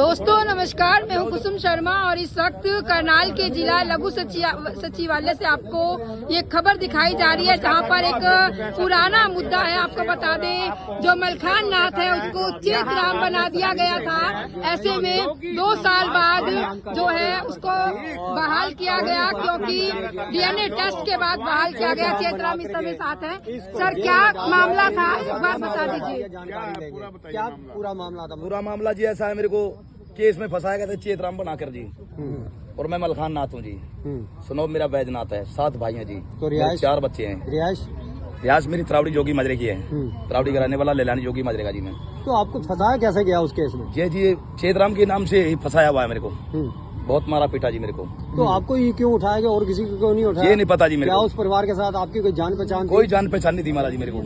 दोस्तों नमस्कार, मैं हूं कुसुम शर्मा और इस वक्त करनाल के जिला लघु सचिवालय से आपको ये खबर दिखाई जा रही है, जहां पर एक पुराना मुद्दा है। आपको बता दें, जो मलखान नाथ है उसको चेत राम बना दिया गया था। ऐसे में 2 साल बाद जो है उसको बहाल किया गया, क्योंकि डीएनए टेस्ट के बाद बहाल किया गया। चेत राम इस समय साथ है। सर, क्या मामला था, एक बार बता दीजिए। क्या पूरा मामला था? पूरा मामला जी ऐसा है, मेरे को केस में फंसाया गया था चेत राम बनाकर जी, और मैं मलखान नाथ हूँ जी। सुनो, मेरा बैजनाथ है, 7 भाई हैं जी। तो रियाज 4 बच्चे हैं। रियाज मेरी त्रावड़ी जोगी माजरे की है। त्रावड़ी कराने वाला लेलानी जोगी माजरे का जी। मैं तो आपको फंसाया कैसे गया उस केस में? जी चेत राम के नाम से ही फंसाया हुआ है मेरे को। बहुत मारा पीटा जी मेरे को। तो आपको ये क्यों उठाया गया और किसी को क्यों नहीं उठाया? ये नहीं पता जी मेरे को। क्या उस परिवार के साथ आपकी कोई जान पहचान? कोई जान पहचान नहीं थी महाराज जी मेरे को।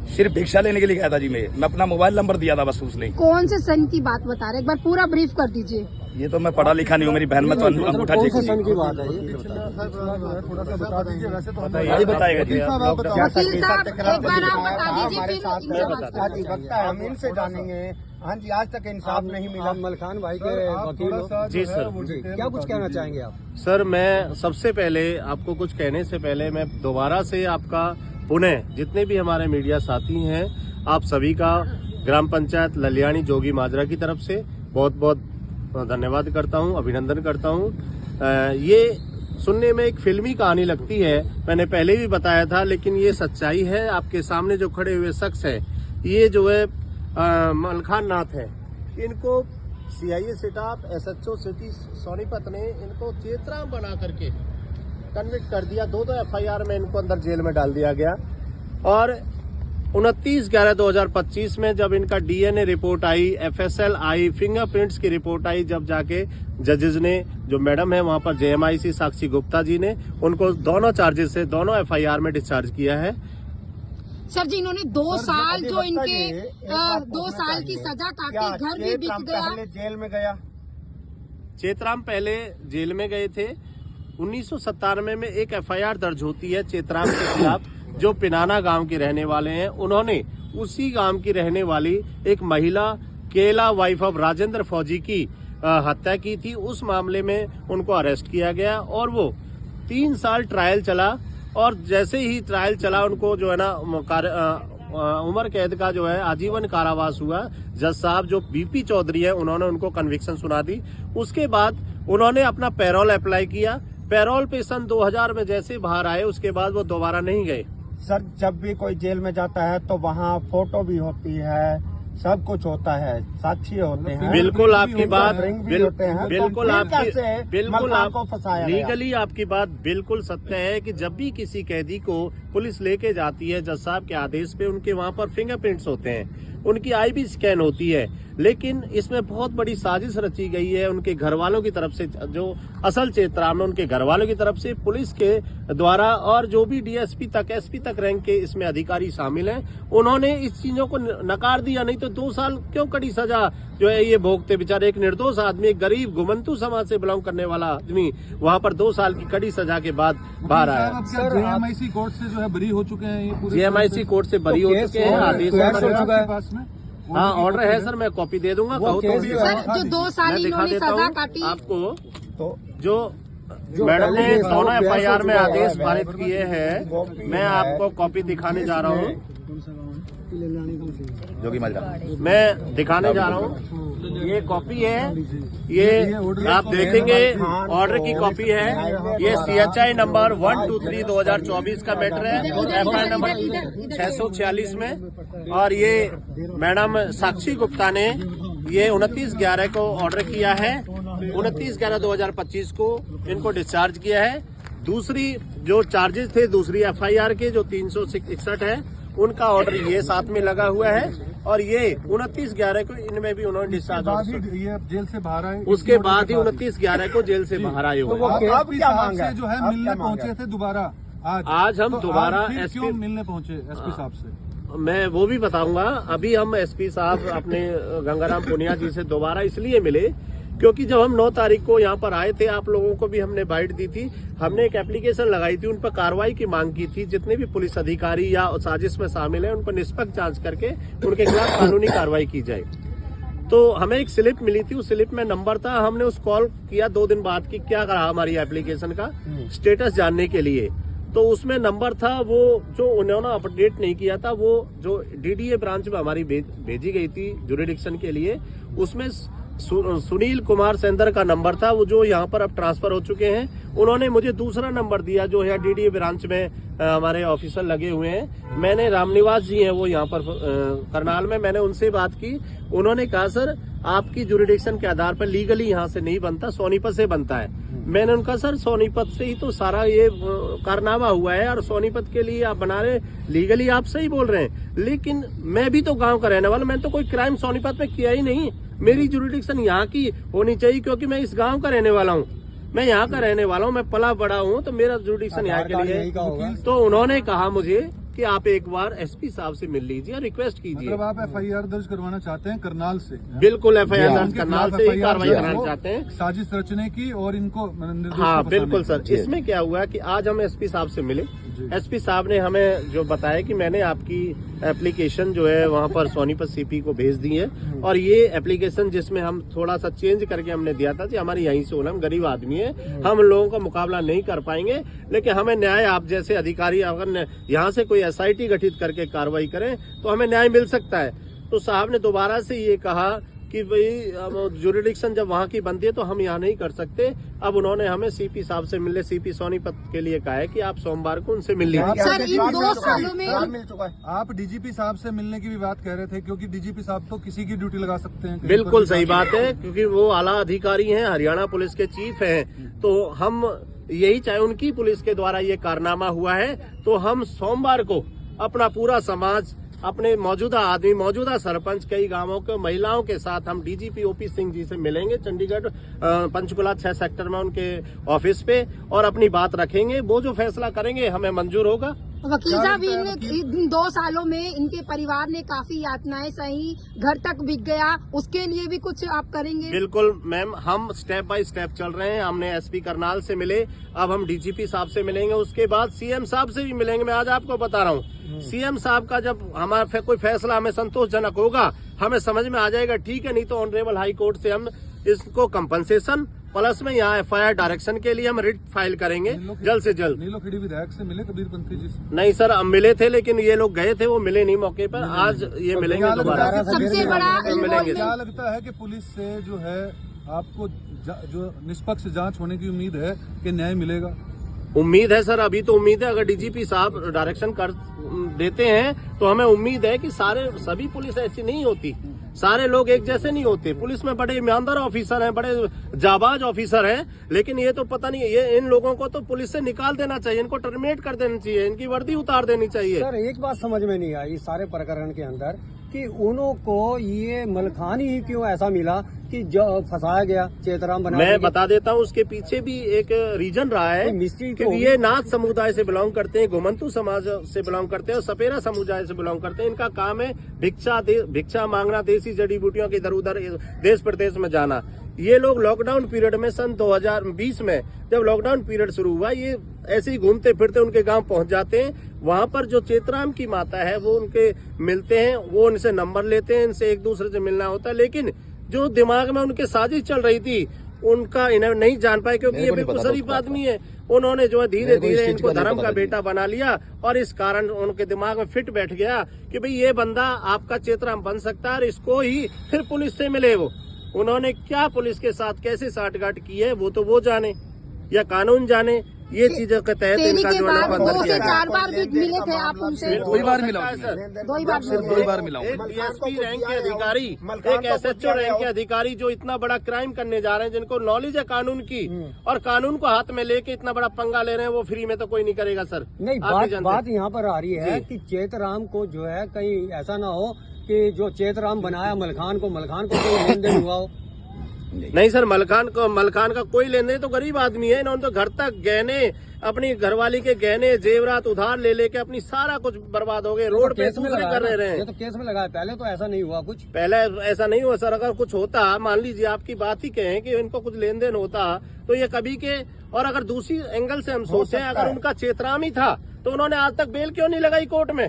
सिर्फ भिक्षा लेने के लिए गया था जी। मैं अपना मोबाइल नंबर दिया था बस उसने। कौन से सन की बात बता रहे, एक बार पूरा ब्रीफ कर दीजिए। ये तो मैं पढ़ा लिखा नहीं हूँ, मेरी बहन में तो अंगूठा कौन चेक से सन की बात है? ये बताएगा जी। वकील साहब, एक बार आप बता दीजिए, फिर हम इनसे जानेंगे। हाँ जी, आज तक इंसाफ नहीं मिला। आप मलखान भाई के वकील हो? जी सर। क्या कुछ कहना चाहेंगे आप? सर, मैं सबसे पहले आपको कुछ कहने से पहले मैं दोबारा से आपका पुनः जितने भी हमारे मीडिया साथी हैं, आप सभी का ग्राम पंचायत ललियानी जोगी माजरा की तरफ से बहुत बहुत धन्यवाद करता हूं, अभिनंदन करता हूं। ये सुनने में एक फिल्मी कहानी लगती है, मैंने पहले भी बताया था, लेकिन ये सच्चाई है। आपके सामने जो खड़े हुए शख्स है, ये जो है मलखान नाथ है। इनको CIA staff SHO city Sonipat ने इनको चेतराम बना करके कन्विक्ट कर दिया। 2 एफआईआर में इनको अंदर जेल में डाल दिया गया। और 29/11/2025 में जब इनका डीएनए रिपोर्ट आई, एफएसएल आई, फिंगरप्रिंट्स की रिपोर्ट आई, जब जाके जजेस ने, जो मैडम है वहां पर जेएमआईसी साक्षी गुप्ता जी ने, उनको दोनों चार्जेस से दोनों एफआईआर में डिस्चार्ज किया है। सर जी, इन्होंने 2 साल जो इनके 2 साल की सजा काटी, घर भी बिक गया। जेल में गया। चेतराम पहले जेल में गए थे। 1997 में एक एफआईआर दर्ज होती है चेतराम के खिलाफ, जो पिनाना गांव के रहने वाले हैं। उन्होंने उसी गांव की रहने वाली एक महिला केला, वाइफ ऑफ राजेंद्र फौजी की हत्या की थी। उस मामले में उनको अरेस्ट किया गया और वो 3 साल ट्रायल चला। और जैसे ही ट्रायल चला, उनको जो है ना उम्र कैद का जो है आजीवन कारावास हुआ। जज साहब जो बीपी चौधरी है, उन्होंने उनको कन्विक्शन सुना दी। उसके बाद उन्होंने अपना पैरोल अप्लाई किया। पैरोल पे सन 2000 में जैसे बाहर आए, उसके बाद वो दोबारा नहीं गए। सर, जब भी कोई जेल में जाता है तो वहाँ फोटो भी होती है, सब कुछ होता है, साक्षी होते हैं। बिल्कुल आपकी बात बिल्कुल आपको फंसाया गया। लीगली आपकी बात बिल्कुल सत्य है कि जब भी किसी कैदी को पुलिस लेके जाती है, जज साहब के आदेश पे उनके वहां पर फिंगरप्रिंट्स होते हैं, उनकी आई भी स्कैन होती है। लेकिन इसमें बहुत बड़ी साजिश रची गई है उनके घर वालों की तरफ से, जो असल चेतराम है उनके घर वालों की तरफ से, पुलिस के द्वारा, और जो भी डीएसपी तक, एसपी तक रैंक के इसमें अधिकारी शामिल हैं, उन्होंने इस चीजों को नकार दिया। नहीं तो 2 साल क्यों कड़ी सजा जो है ये भोगते बेचारे। एक निर्दोष आदमी, एक गरीब घुमंतु समाज से बिलोंग करने वाला आदमी वहाँ पर 2 साल की कड़ी सजा के बाद बाहर आया। जेएमआईसी कोर्ट से जो है बरी हो चुके हैं। जेएमआईसी कोर्ट से बरी हो चुके हैं, आदेश हाँ ऑर्डर है सर, मैं कॉपी दे दूंगा। कहो तो सर, जो 2 साल इन्होंने सजा काटी आपको, तो जो मैडम ने दोनों एफआईआर में आदेश पारित किए हैं, मैं आपको कॉपी दिखाने जा रहा हूँ। जोगी माजरा मैं दिखाने जा रहा हूँ। ये कॉपी है, ये आप देखेंगे ऑर्डर की कॉपी है। ये CHI नंबर 123/2024 का मैटर है, एफआईआर नंबर 646 में। और ये मैडम साक्षी गुप्ता ने ये 29/11 को ऑर्डर किया है। 29/11/2025 को इनको डिस्चार्ज किया है। दूसरी जो चार्जेस थे दूसरी एफआईआर के, जो 361 है, उनका ऑर्डर ये साथ में लगा हुआ है। और ये 29/11 को इनमें भी उन्होंने डिस्चार्ज, ये जेल से बाहर आए। उसके बाद ही 29/11 को जेल से बाहर आए हुए। आप से जो है मिलने पहुंचे थे दोबारा आज हम दोबारा क्यों मिलने पहुंचे एसपी साहब से? मैं वो भी बताऊंगा। अभी हम एसपी साहब अपने गंगाराम पुनिया जी से दोबारा इसलिए मिले क्योंकि जब हम 9 तारीख को यहाँ पर आए थे, आप लोगों को भी हमने बाइट दी थी, हमने एक एप्लीकेशन लगाई थी, उन पर कार्रवाई की मांग की थी। जितने भी पुलिस अधिकारी या साजिश में शामिल हैं, उन पर निष्पक्ष जांच करके उनके खिलाफ कानूनी कार्रवाई की जाए। तो हमें एक स्लिप मिली थी, उस स्लिप में नंबर था। हमने उस कॉल किया 2 दिन बाद कि क्या करा हमारी एप्लीकेशन का स्टेटस जानने के लिए। तो उसमें नंबर था, वो जो उन्होंने अपडेट नहीं किया था, वो जो डीडीए ब्रांच में हमारी भेजी गई थी जुरिडिक्शन के लिए, उसमें सुनील कुमार सेंदर का नंबर था, वो जो यहाँ पर अब ट्रांसफर हो चुके हैं। उन्होंने मुझे दूसरा नंबर दिया जो है डीडीए ब्रांच में हमारे ऑफिसर लगे हुए हैं। मैंने रामनिवास जी हैं वो यहाँ पर करनाल में, मैंने उनसे बात की। उन्होंने कहा सर आपकी जुरिडिक्शन के आधार पर लीगली यहाँ से नहीं बनता, सोनीपत से बनता है। मैंने उनका सर सोनीपत से ही तो सारा ये कारनामा हुआ है और सोनीपत के लिए आप बना रहे, लीगली आप सही बोल रहे हैं, लेकिन मैं भी तो गांव का रहने वाला, मैंने तो कोई क्राइम सोनीपत में किया ही नहीं। मेरी जुरिडिक्शन यहाँ की होनी चाहिए क्योंकि मैं इस गांव का रहने वाला हूँ, मैं यहाँ का रहने वाला हूँ, मैं पला बड़ा हूँ, तो मेरा जुरिडिक्शन यहाँ के लिए। तो उन्होंने कहा मुझे कि आप एक बार एसपी साहब से मिल लीजिए और रिक्वेस्ट कीजिए। मतलब आप FIR दर्ज करवाना चाहते हैं करनाल से? बिल्कुल, FIR दर्ज करनाल से ही कार्रवाई कराना चाहते हैं, साजिश रचने की और इनको हाँ बिल्कुल सर। इसमें क्या हुआ कि आज हम एसपी साहब से मिले, एसपी साहब ने हमें जो बताया कि मैंने आपकी एप्लीकेशन जो है वहाँ पर सोनीपत सीपी को भेज दी है, और ये एप्लीकेशन जिसमें हम थोड़ा सा चेंज करके हमने दिया था कि हमारी यहीं से होना, हम गरीब आदमी है, हम लोगों का मुकाबला नहीं कर पाएंगे, लेकिन हमें न्याय, आप जैसे अधिकारी अगर यहाँ से कोई SIT गठित करके कार्रवाई करें तो हमें न्याय मिल सकता है। तो साहब ने दोबारा से ये कहा कि भाई जुरिडिक्शन जब वहाँ की बनती है तो हम यहाँ नहीं कर सकते। अब उन्होंने हमें सीपी साहब से मिलने, सीपी सोनीपत के लिए कहा है कि आप सोमवार को उनसे मिल लीजिए। सर इन 2 सालों में आप DGP साहब से मिलने की भी बात कह रहे थे, क्योंकि DGP साहब तो किसी की ड्यूटी लगा सकते हैं। बिल्कुल सही बात है, क्योंकि वो आला अधिकारी हैं, हरियाणा पुलिस के चीफ हैं, तो हम यही चाहे उनकी पुलिस के द्वारा ये कारनामा हुआ है, तो हम सोमवार को अपना पूरा समाज, अपने मौजूदा आदमी, मौजूदा सरपंच, कई गांवों के महिलाओं के साथ हम DGP OP सिंह जी से मिलेंगे चंडीगढ़ पंचकुला 6 सेक्टर में उनके ऑफिस पे, और अपनी बात रखेंगे। वो जो फैसला करेंगे हमें मंजूर होगा। वकील साहब इन 2 सालों में इनके परिवार ने काफी यातनाएं सही, घर तक बिक गया, उसके लिए भी कुछ आप करेंगे? बिल्कुल मैम, हम स्टेप बाय स्टेप चल रहे हैं। हमने SP करनाल से मिले, अब हम DGP साहब से मिलेंगे, उसके बाद CM साहब से भी मिलेंगे। मैं आज आपको बता रहा हूँ, CM साहब का जब हमारा कोई फैसला हमें संतोषजनक होगा, हमें समझ में आ जाएगा, ठीक है, नहीं तो ऑनरेबल हाई कोर्ट से हम इसको कंपनसेशन प्लस में यहाँ FIR डायरेक्शन के लिए हम रिट फाइल करेंगे जल्द से जल्द। नीलोखेड़ी विधायक से मिले कबीर पंथी जी से? नहीं सर, हम मिले थे, लेकिन ये लोग गए थे, वो मिले नहीं मौके पर। आज ये मिलेंगे दोबारा। सबसे बड़ा मिलेंगे। क्या लगता है कि पुलिस से जो है आपको जो निष्पक्ष जांच होने की उम्मीद है कि न्याय मिलेगा? उम्मीद है सर, अभी तो उम्मीद है। अगर DGP साहब डायरेक्शन कर देते हैं तो हमें उम्मीद है कि सभी पुलिस ऐसी नहीं होती, सारे लोग एक जैसे नहीं होते। पुलिस में बड़े ईमानदार ऑफिसर हैं, बड़े जाबाज ऑफिसर हैं, लेकिन ये तो पता नहीं, ये इन लोगों को तो पुलिस से निकाल देना चाहिए, इनको टर्मिनेट कर देना चाहिए, इनकी वर्दी उतार देनी चाहिए। सर एक बात समझ में नहीं आई सारे प्रकरण के अंदर कि उन्हों को ये मलखानी ही क्यों ऐसा मिला कि जो फंसाया गया चेतराम बना। मैं बता देता हूँ, उसके पीछे भी एक रीजन रहा है, क्योंकि ये नाथ समुदाय से बिलोंग करते हैं, गोमंतु समाज से बिलोंग करते हैं और सपेरा समुदाय से बिलोंग करते हैं। इनका काम है भिक्षा मांगना, देसी जड़ी बूटियों के इधर उधर देश प्रदेश में जाना। ये लोग लॉकडाउन पीरियड में सन 2020 में जब लॉकडाउन पीरियड शुरू हुआ, ये ऐसे ही घूमते फिरते उनके गांव पहुंच जाते हैं। वहां पर जो चेतराम की माता है वो उनके मिलते हैं, वो उनसे नंबर लेते हैं, इनसे एक दूसरे से मिलना होता है, लेकिन जो दिमाग में उनके साजिश चल रही थी उनका इन्हें नहीं जान पाए, क्योंकि ये बिल्कुल शरीफ आदमी है। उन्होंने जो है धीरे धीरे इनको धर्म का बेटा बना लिया, और इस कारण उनके दिमाग में फिट बैठ गया कि भाई ये बंदा आपका चेतराम बन सकता है, और इसको ही फिर पुलिस से मिले। वो उन्होंने क्या पुलिस के साथ कैसे साठगांठ की है वो तो वो जाने या कानून जाने। ये चीजों के तहत इनका जो है 2 से 4 बार भी मिले थे आप उनसे? 2 बार मिला हूं सर, 2 बार मिला हूं। एक DSP रैंक के अधिकारी, एक SHO रैंक के अधिकारी जो इतना बड़ा क्राइम करने जा रहे हैं, जिनको नॉलेज है कानून की और कानून को हाथ में लेके इतना बड़ा पंगा ले रहे हैं, वो फ्री में तो कोई नहीं करेगा सर। नहीं, बात यहाँ पर आ रही है कि चेतराम को जो है कहीं ऐसा ना हो कि जो चेतराम बनाया मलखान को कोई लेन देन हुआ हो। नहीं सर, मलखान का कोई लेन देन, तो गरीब आदमी है। इन्होंने तो घर तक गहने, अपनी घरवाली के गहने जेवरात उधार ले लेके अपनी सारा कुछ बर्बाद हो गए, रोड पे दूसरे कर रहे हैं। ये तो केस में लगा है, पहले तो ऐसा नहीं हुआ कुछ। पहले ऐसा नहीं हुआ सर। अगर कुछ होता, मान लीजिए आपकी बात ही कहें कि इनको कुछ लेन देन होता, तो ये कभी के, और अगर दूसरी एंगल से हम सोचें, अगर उनका चेतराम ही था तो उन्होंने आज तक बेल क्यों नहीं लगाई कोर्ट में?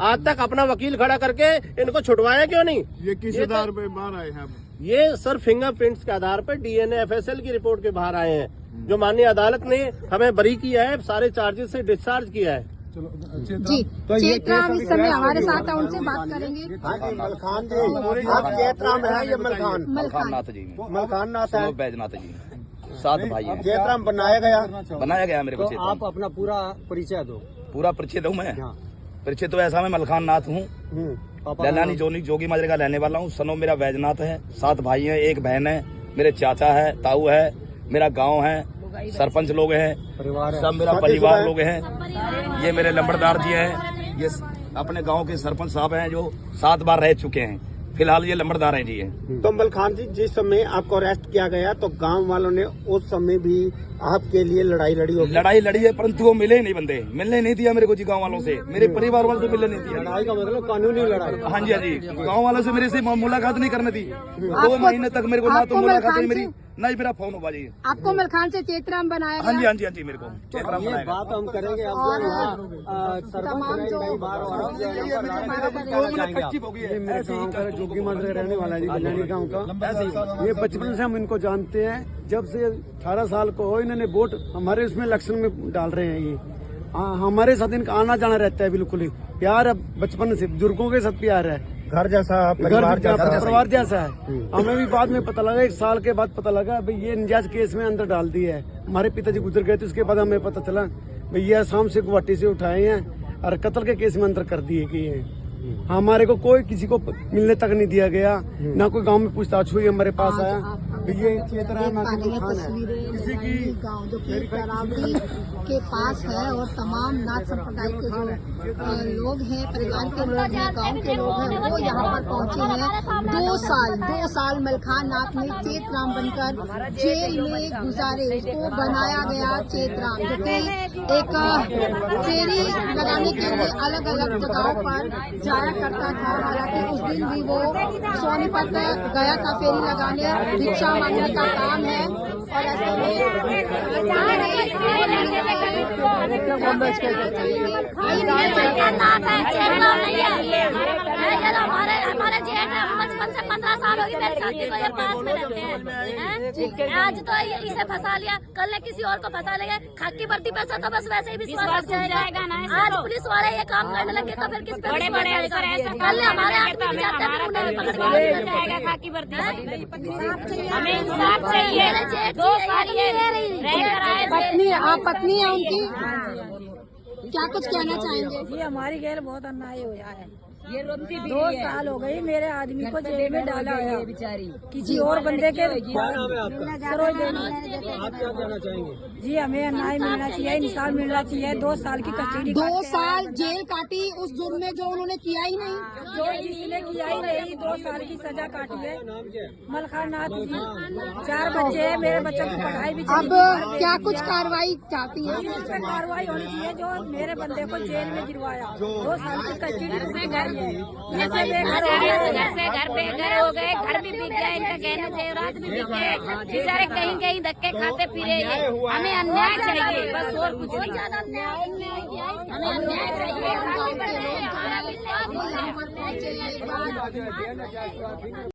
आज तक अपना वकील खड़ा करके इनको छुटवाया क्यों नहीं? ये किस आधार पे बाहर आए हैं? ये सर फिंगरप्रिंट्स के आधार पर डीएनए FSL की रिपोर्ट के बाहर आए हैं, जो माननीय अदालत ने हमें बरी किया है, सारे चार्जेस से डिस्चार्ज किया है। जी चेतराम इस समय हमारे साथ है, उनसे बात करेंगे। हाँ जी, मलखान जी, आप चेतराम है ये मलखान? मलखान नाथ जी, मलखान नाथ है, बैजनाथ जी, 7 भाई हैं। चेतराम बनाया गया मेरे को तो चेतराम। आप अपना पूरा परिचय दो। पूरा परिचय दूं मैं? हाँ। परिचय तो ऐसा, मैं मलखान नाथ हूँ, लैलानी जोगी माजरे का रहने वाला हूँ। सनो मेरा बैजनाथ है, 7 भाई हैं, 1 बहन है, मेरे चाचा है, ताऊ है, मेरा गांव है, सरपंच लोग हैं, परिवार है, सब मेरा परिवार लोग हैं। ये मेरे लंबड़दार जी हैं, ये अपने गांव के सरपंच साहब हैं जो 7 बार रह चुके हैं। फिलहाल ये लंबड़दार हैं जी हैं। तो मलखान जी, जिस समय आपको अरेस्ट किया गया तो गांव वालों ने उस समय भी आपके लिए लड़ाई लड़ी होगी? लड़ाई लड़ी है, परंतु वो मिले ही नहीं, बंदे मिलने नहीं दिया मेरे को जी, गांव वालों से, मेरे परिवार वालों से मिलने नहीं दिया। लड़ाई का मतलब कानूनी लड़ाई? हाँ जी, हाँ जी, गांव वालों से मेरे से मुलाकात नहीं करनी थी। 2 महीने तक मेरे को ना तो मुलाकात हुई मेरी, ना ही मेरा फोन हुआ जी। आपको मलखान से चेतराम बनाया हाँ जी, गया? हाँ जी, हाँ जी, मेरे को चेतराम ये बनाया। बात हम करेंगे अब और सरपंच तमाम ने जो कई बार और अब जो है ये मेरे गांव का जोगी माजरे रहने वाला है जी, बल्लानी गांव का। ये बचपन से हम इनको जानते हैं, जब से 18 साल को हो, इन्होंने वोट हमारे उसमें इलेक्शन में डाल रहे हैं। ये हमारे साथ इनका आना जाना रहता है, बिल्कुल ही प्यार है, बचपन से बुजुर्गों के साथ प्यार है, घर जैसा, परिवार जैसा है। हमें भी बाद में पता लगा, 1 साल के बाद पता लगा भाई ये नजायज केस में अंदर डाल दिया है। हमारे पिताजी गुजर गए थे, उसके बाद हमें पता चला भाई ये आसाम से गुवाहाटी से उठाए हैं और कत्ल के केस में अंदर कर दिए गए हैं। हमारे को कोई किसी को मिलने तक नहीं दिया गया, ना कोई गांव में पूछताछ हुई। हमारे पास आया ये चेतराम किसी की गाँव जो कि तरावड़ी के पास है, और तमाम नाथ संप्रदाय के जो लोग हैं, परिवार के लोग हैं, गांव के लोग हैं, वो यहाँ पर पहुंचे हैं। 2 साल मलखान नाथ ने चेतराम बनकर जेल में गुजारे। उसको बनाया गया चेतराम, जो कि एक फेरी लगाने के लिए अलग अलग जगहों पर जाया करता था। हालांकि उस दिन भी वो सोनीपत गया था फेरी लगाने, भिक्षा मांगने का काम है। और ऐसे हमारे जेठ है, 55 से 15 साल होगी मेरी शादी को, ये पास में रहते हैं। आज तो इसे फंसा लिया, कल ने किसी और को फंसा लेंगे। खाकी वर्दी पे तो बस वैसे ही विश्वास हो जाएगा ना। आज पुलिस वाले ये काम करने लगे तो फिर किस पे बड़े कल हमारे आदमी भी जाते हैं, उन्हें भी पकड़ के जाएगा खाकी वर्दी। हमें इंसाफ चाहिए। 2 साल ये रहकर आए। पत्नी, आप पत्नी है उनकी, क्या कुछ कहना चाहेंगे? जी हमारी गैर बहुत अन्याय हुआ है। 2 साल हो गई मेरे आदमी को जेल में डाला है बेचारी, किसी और बंदे के। सरोज देवी। आप क्या कहना चाहेंगे? जी हमें अन्याय मिलना चाहिए, इंसाफ मिलना चाहिए। 2 साल की कस्टडी। 2 साल जेल काटी उस जुर्म में जो उन्होंने किया ही नहीं, जो जिसने किया ही नहीं, 2 साल की सजा काटी है। मलखान नाथ जी, 4 बच्चे हैं, मेरे बच्चों की पढ़ाई भी अब क्या कुछ कार्रवाई चाहती है? उस पर कार्रवाई होनी चाहिए, जो मेरे बंदे को जेल में गिरवाया। 2 साल की कस्टडी। जैसे घर बेघर हो गए, घर भी बिक गए, इनका गहने जेवरात भी बिक गए, बेचारे कहीं कहीं धक्के खाते फिरे। हमें अन्याय चाहिए, बस और कुछ नहीं। ज्यादा हमें अन्याय चाहिए।